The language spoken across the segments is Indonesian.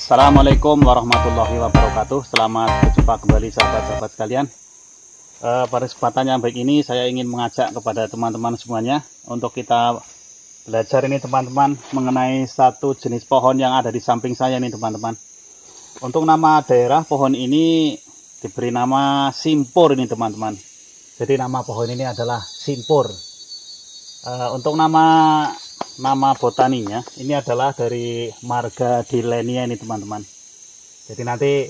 Assalamualaikum warahmatullahi wabarakatuh. Selamat berjumpa kembali sahabat-sahabat sekalian. Pada kesempatan yang baik ini saya ingin mengajak kepada teman-teman semuanya untuk kita belajar ini teman-teman mengenai satu jenis pohon yang ada di samping saya ini teman-teman. Untuk nama daerah pohon ini diberi nama simpur ini teman-teman. Jadi nama pohon ini adalah simpur. Untuk nama botaninya ini adalah dari marga Dillenia ini teman-teman. Jadi nanti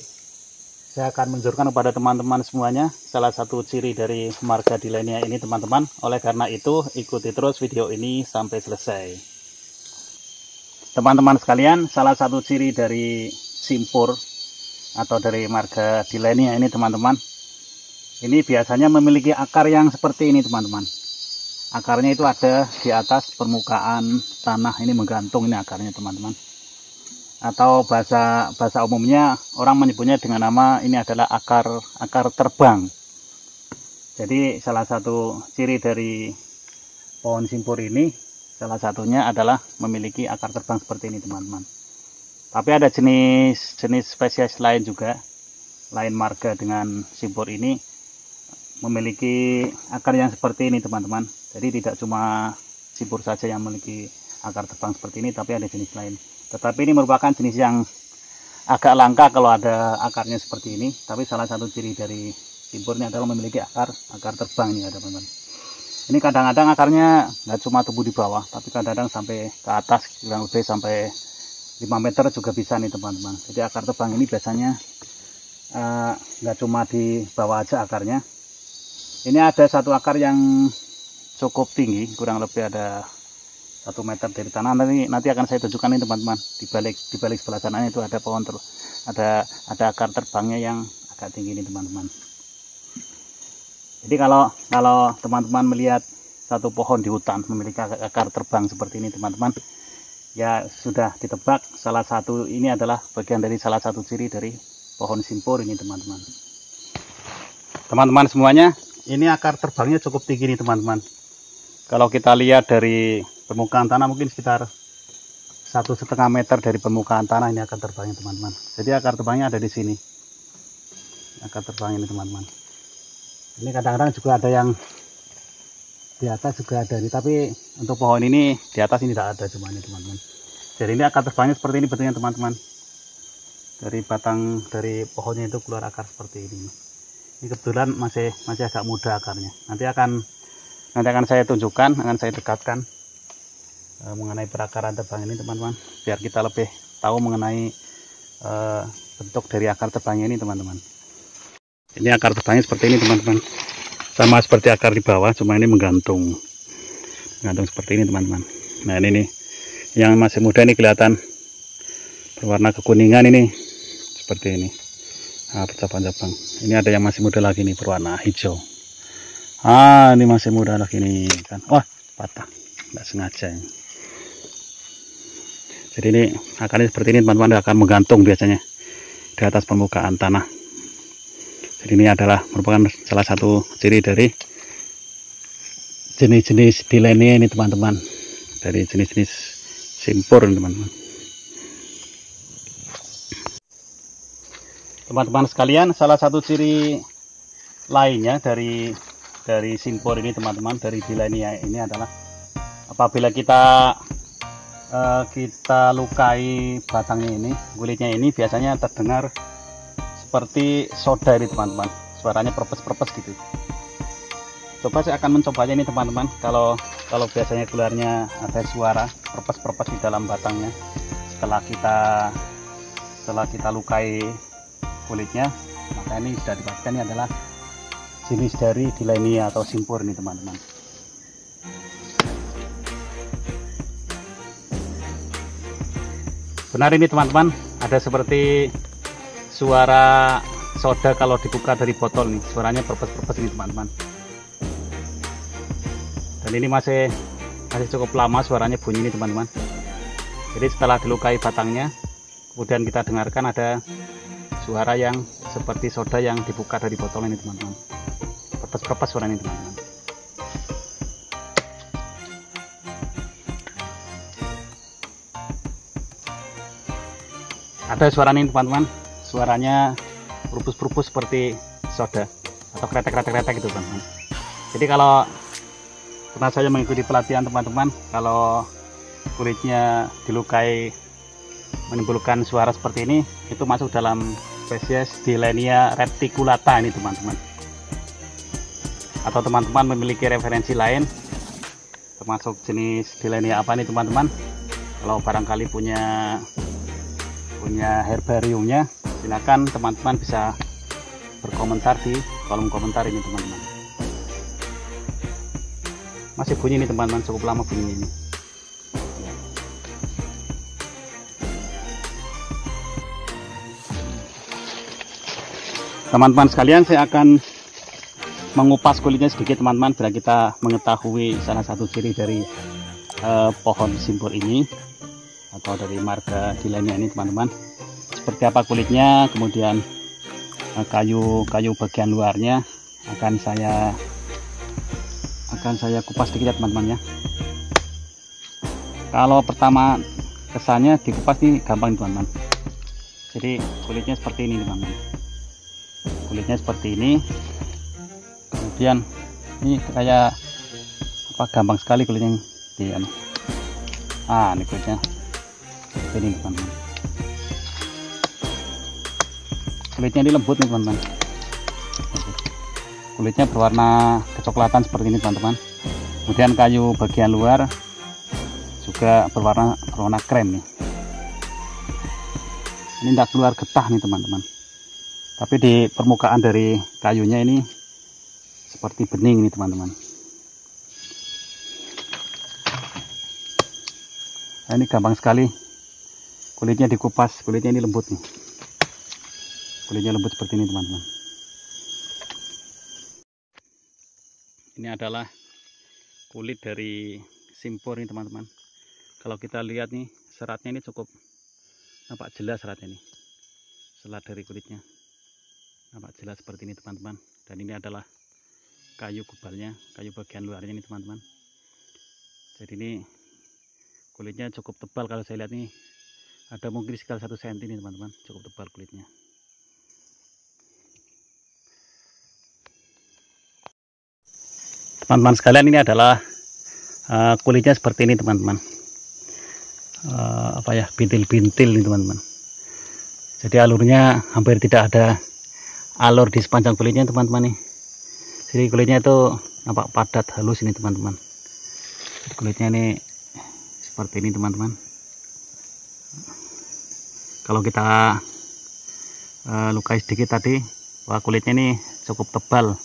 saya akan menunjukkan kepada teman-teman semuanya salah satu ciri dari marga Dillenia ini teman-teman. Oleh karena itu ikuti terus video ini sampai selesai. Teman-teman sekalian, salah satu ciri dari simpur atau dari marga Dillenia ini teman-teman, ini biasanya memiliki akar yang seperti ini teman-teman. Akarnya itu ada di atas permukaan tanah, ini menggantung ini akarnya teman-teman. Atau bahasa umumnya orang menyebutnya dengan nama ini adalah akar terbang. Jadi salah satu ciri dari pohon simpur ini salah satunya adalah memiliki akar terbang seperti ini teman-teman. Tapi ada jenis spesies lain juga, lain marga dengan simpur ini memiliki akar yang seperti ini teman-teman. Jadi tidak cuma simpur saja yang memiliki akar terbang seperti ini, tapi ada jenis lain. Tetapi ini merupakan jenis yang agak langka kalau ada akarnya seperti ini. Tapi salah satu ciri dari simpur ini adalah memiliki akar terbang ini ya teman-teman. Ini kadang-kadang akarnya nggak cuma tumbuh di bawah, tapi kadang-kadang sampai ke atas, kurang lebih sampai 5 meter juga bisa nih teman-teman. Jadi akar terbang ini biasanya nggak cuma di bawah aja akarnya. Ini ada satu akar yang cukup tinggi, kurang lebih ada 1 meter dari tanah. Nanti akan saya tunjukkan nih teman-teman. Di balik sebelah sana itu ada pohon ada akar terbangnya yang agak tinggi ini teman-teman. Jadi kalau teman-teman melihat satu pohon di hutan memiliki akar terbang seperti ini teman-teman, ya sudah ditebak salah satu ini adalah bagian dari salah satu ciri dari pohon simpur ini teman-teman. Teman-teman semuanya, ini akar terbangnya cukup tinggi nih teman-teman. Kalau kita lihat dari permukaan tanah mungkin sekitar 1,5 meter dari permukaan tanah ini akar terbangnya teman-teman. Jadi akar terbangnya ada di sini. Akar terbang ini teman-teman. Ini kadang-kadang juga ada yang di atas juga ada nih, tapi untuk pohon ini di atas ini tidak ada cuma ini teman-teman. Jadi ini akar terbangnya seperti ini bentuknya teman-teman. Dari batang dari pohonnya itu keluar akar seperti ini. Ini kebetulan masih agak muda akarnya. Nanti akan saya tunjukkan, akan saya dekatkan mengenai perakaran terbang ini teman-teman, biar kita lebih tahu mengenai bentuk dari akar terbangnya ini teman-teman. Ini akar terbangnya seperti ini teman-teman, sama seperti akar di bawah, cuma ini menggantung seperti ini teman-teman. Nah ini nih yang masih muda ini kelihatan berwarna kekuningan ini seperti ini. Nah, cabang-cabang ini ada yang masih muda lagi nih berwarna hijau. Ini masih muda lagi nih kan. Wah, patah, nggak sengaja. Jadi ini akarnya seperti ini teman-teman, akan menggantung biasanya di atas permukaan tanah. Jadi ini adalah merupakan salah satu ciri dari jenis-jenis Dillenia ini teman-teman, dari jenis-jenis simpur teman-teman. Teman-teman sekalian, salah satu ciri lainnya dari simpur ini teman-teman, dari Dillenia ini adalah apabila kita lukai batangnya ini, kulitnya ini biasanya terdengar seperti soda ini teman-teman, suaranya perpes-perpes gitu. Coba saya akan mencobanya ini teman-teman. Kalau biasanya keluarnya ada suara perpes-perpes di dalam batangnya setelah kita lukai kulitnya, maka ini sudah dipastikan ini adalah jenis dari Dillenia atau simpur ini teman-teman. Benar ini teman-teman, ada seperti suara soda kalau dibuka dari botol nih, suaranya perpes-perpes ini teman-teman. Dan ini masih cukup lama suaranya bunyi ini teman-teman. Jadi setelah dilukai batangnya, kemudian kita dengarkan ada suara yang seperti soda yang dibuka dari botol ini teman-teman. Perpes-perpes suara ini teman-teman. Ada suara nih teman-teman, suaranya purpus-purpus seperti soda atau kretek-kretek gitu teman-teman. Jadi kalau pernah saya mengikuti pelatihan teman-teman, kalau kulitnya dilukai menimbulkan suara seperti ini, itu masuk dalam spesies Dillenia reticulata ini teman-teman. Atau teman-teman memiliki referensi lain termasuk jenis Dillenia apa nih teman-teman, kalau barangkali punya herbariumnya, silakan teman-teman bisa berkomentar di kolom komentar ini teman-teman. Masih bunyi nih teman-teman, cukup lama bunyinya ini. Teman-teman sekalian, saya akan mengupas kulitnya sedikit teman-teman, biar kita mengetahui salah satu ciri dari pohon simpur ini atau dari marga Dillenia ini teman-teman. Seperti apa kulitnya, kemudian kayu bagian luarnya akan saya kupas sedikit ya teman-teman ya. Kalau pertama kesannya dikupas nih gampang teman-teman. Jadi kulitnya seperti ini teman-teman. Kulitnya seperti ini. Kemudian ini kayak apa, gampang sekali kulitnya di ini kulitnya seperti ini teman-teman. Kulitnya ini lembut nih teman-teman. Kulitnya berwarna kecoklatan seperti ini teman-teman. Kemudian kayu bagian luar juga berwarna krem nih. Ini tidak keluar getah nih teman-teman, tapi di permukaan dari kayunya ini seperti bening nih teman-teman. Nah, ini gampang sekali kulitnya dikupas. Kulitnya ini lembut nih, kulitnya lembut seperti ini teman-teman. Ini adalah kulit dari simpur nih teman-teman. Kalau kita lihat nih, seratnya ini cukup nampak jelas, seratnya ini, serat dari kulitnya nampak jelas seperti ini teman-teman. Dan ini adalah kayu gubalnya, kayu bagian luarnya ini teman-teman. Jadi ini kulitnya cukup tebal, kalau saya lihat nih ada mungkin sekitar 1 cm nih teman-teman, cukup tebal kulitnya. Teman-teman sekalian, ini adalah kulitnya seperti ini teman-teman. Bintil-bintil nih teman-teman. Jadi alurnya hampir tidak ada alur di sepanjang kulitnya teman-teman nih. Jadi kulitnya itu nampak padat, halus ini teman-teman. Kulitnya ini seperti ini teman-teman. Kalau kita lukai sedikit tadi, wah kulitnya ini cukup tebal.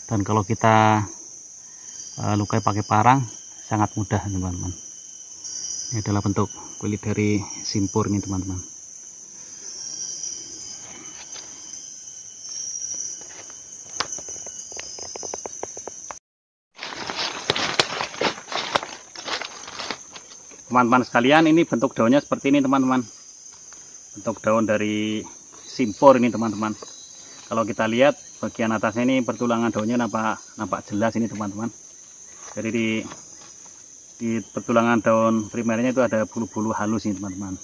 Dan kalau kita lukai pakai parang sangat mudah teman-teman. Ini adalah bentuk kulit dari simpur ini teman-teman. Teman-teman sekalian, ini bentuk daunnya seperti ini teman-teman. Bentuk daun dari simpur ini teman-teman. Kalau kita lihat bagian atasnya ini, pertulangan daunnya nampak jelas ini teman-teman. Jadi di pertulangan daun primernya itu ada bulu-bulu halus ini teman-teman.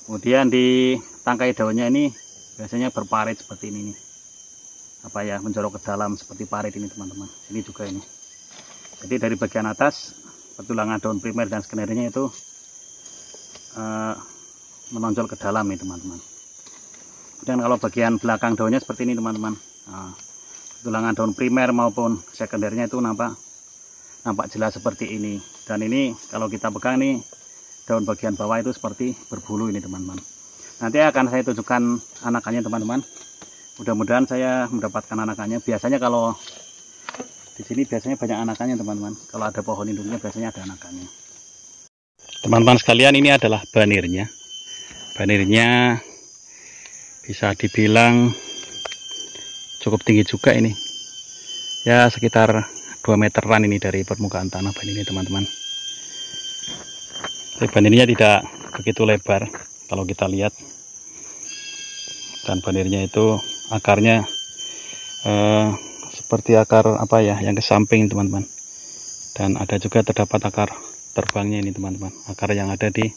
Kemudian di tangkai daunnya ini biasanya berparit seperti ini nih. Menjorok ke dalam seperti parit ini teman-teman. Ini juga ini. Jadi dari bagian atas pertulangan daun primer dan sekundernya itu menonjol ke dalam nih teman-teman. Kemudian kalau bagian belakang daunnya seperti ini teman-teman. Pertulangan daun primer maupun sekundernya itu nampak jelas seperti ini. Dan ini kalau kita pegang nih, daun bagian bawah itu seperti berbulu ini teman-teman. Nanti akan saya tunjukkan anakannya teman-teman. Mudah-mudahan saya mendapatkan anakannya. Biasanya kalau di sini biasanya banyak anakannya teman-teman. Kalau ada pohon induknya biasanya ada anakannya. Teman-teman sekalian, ini adalah banirnya. Banirnya bisa dibilang cukup tinggi juga ini. Ya sekitar 2 meteran ini dari permukaan tanah banir ini teman-teman. Banirnya tidak begitu lebar kalau kita lihat. Dan banirnya itu akarnya seperti akar yang ke samping teman-teman. Dan ada juga terdapat akar terbangnya ini teman-teman, akar yang ada di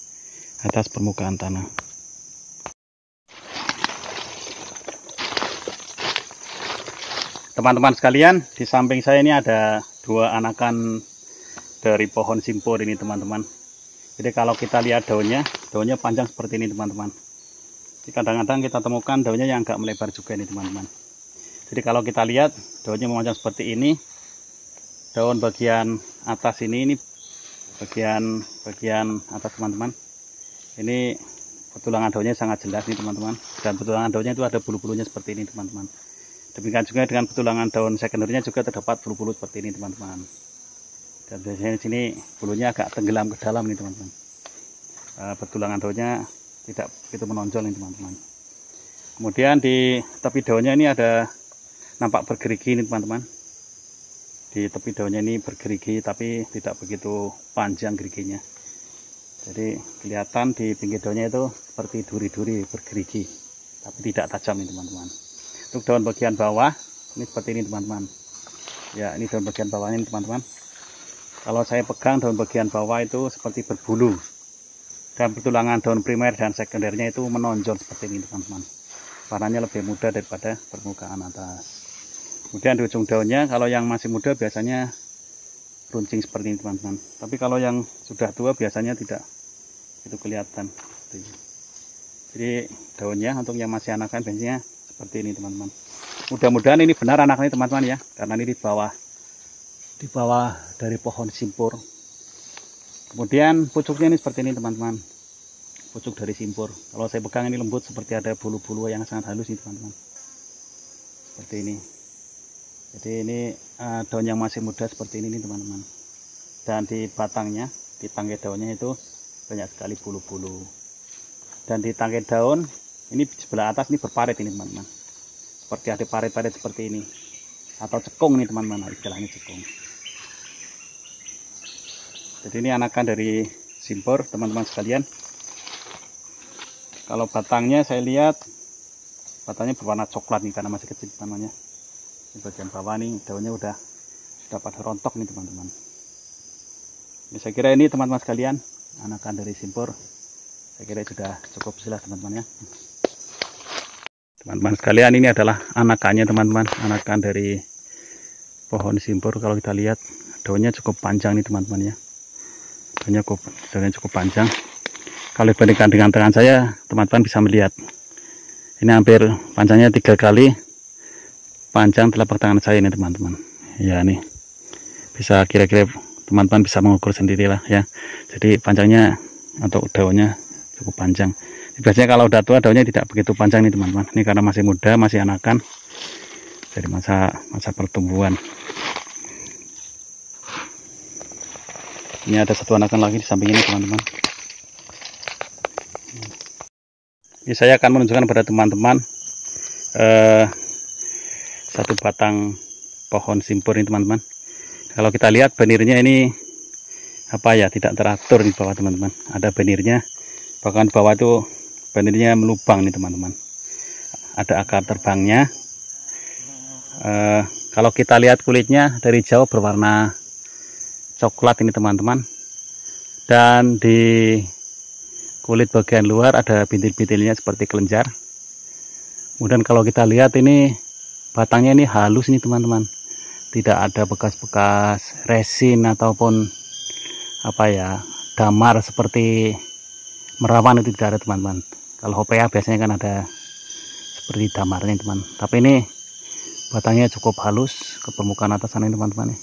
atas permukaan tanah. teman-teman sekalian, di samping saya ini ada dua anakan dari pohon simpur ini teman-teman. Jadi kalau kita lihat daunnya panjang seperti ini teman-teman. Kadang-kadang kita temukan daunnya yang agak melebar juga ini teman-teman. Jadi kalau kita lihat daunnya memanjang seperti ini, daun bagian atas ini bagian atas teman-teman. Ini petulangan daunnya sangat jelas nih teman-teman. Dan petulangan daunnya itu ada bulu-bulunya seperti ini teman-teman. Demikian juga dengan petulangan daun sekundernya juga terdapat bulu-bulu seperti ini teman-teman. Dan biasanya di sini bulunya agak tenggelam ke dalam nih teman-teman. Petulangan daunnya tidak begitu menonjol nih teman-teman. Kemudian di tepi daunnya ini ada nampak bergerigi nih teman-teman. Di tepi daunnya ini bergerigi tapi tidak begitu panjang geriginya. Jadi kelihatan di pinggir daunnya itu seperti duri-duri bergerigi, tapi tidak tajam nih teman-teman. Untuk daun bagian bawah ini seperti ini teman-teman. Ya, ini daun bagian bawahnya ini teman-teman. Kalau saya pegang daun bagian bawah itu seperti berbulu. Dan petulangan daun primer dan sekundernya itu menonjol seperti ini teman-teman. Warnanya lebih muda daripada permukaan atas. Kemudian di ujung daunnya kalau yang masih muda biasanya runcing seperti ini teman-teman. Tapi kalau yang sudah tua biasanya tidak itu kelihatan. Jadi daunnya untuk yang masih anakan biasanya seperti ini teman-teman. Mudah-mudahan ini benar anaknya teman-teman ya, karena ini di bawah dari pohon simpur. Kemudian pucuknya ini seperti ini teman-teman, pucuk dari simpur. Kalau saya pegang ini lembut seperti ada bulu-bulu yang sangat halus nih teman-teman, seperti ini. Jadi ini daun yang masih muda seperti ini nih teman-teman. Dan di batangnya, di tangkai daunnya itu banyak sekali bulu-bulu. Dan di tangkai daun ini di sebelah atas ini berparit ini teman-teman, seperti ada parit-parit seperti ini, atau cekung nih teman-teman, istilahnya cekung. Jadi ini anakan dari simpur teman-teman sekalian. Kalau batangnya saya lihat batangnya berwarna coklat nih karena masih kecil namanya. Di bagian bawah nih daunnya udah pada rontok nih teman-teman. Saya kira ini teman-teman sekalian anakan dari simpur. Saya kira sudah cukup jelas teman-teman ya. Teman-teman sekalian, ini adalah anakannya teman-teman, anakan dari pohon simpur. Kalau kita lihat daunnya cukup panjang nih teman-teman ya. Daunnya cukup panjang. Kalau dibandingkan dengan tangan saya, teman-teman bisa melihat ini hampir panjangnya 3 kali panjang telapak tangan saya ini teman-teman. Ya, ini bisa kira-kira teman-teman bisa mengukur sendirilah ya. Jadi panjangnya untuk daunnya cukup panjang. Biasanya kalau udah tua daunnya tidak begitu panjang nih teman-teman. Ini karena masih muda, masih anakan, dari masa pertumbuhan. Ini ada satu anakan lagi di samping ini teman-teman. Ini saya akan menunjukkan kepada teman-teman satu batang pohon simpur ini teman-teman. Kalau kita lihat benirnya ini tidak teratur di bawah teman-teman. Ada benirnya, bahkan di bawah itu benirnya melubang nih teman-teman. Ada akar terbangnya. Kalau kita lihat kulitnya dari jauh berwarna coklat ini teman-teman. Dan di kulit bagian luar ada bintil-bintilnya seperti kelenjar. Kemudian kalau kita lihat ini batangnya ini halus nih teman-teman. Tidak ada bekas-bekas resin ataupun damar seperti merawan, itu tidak ada teman-teman. Kalau HPA biasanya kan ada seperti damarnya teman. Tapi ini batangnya cukup halus ke permukaan atas sana teman-teman.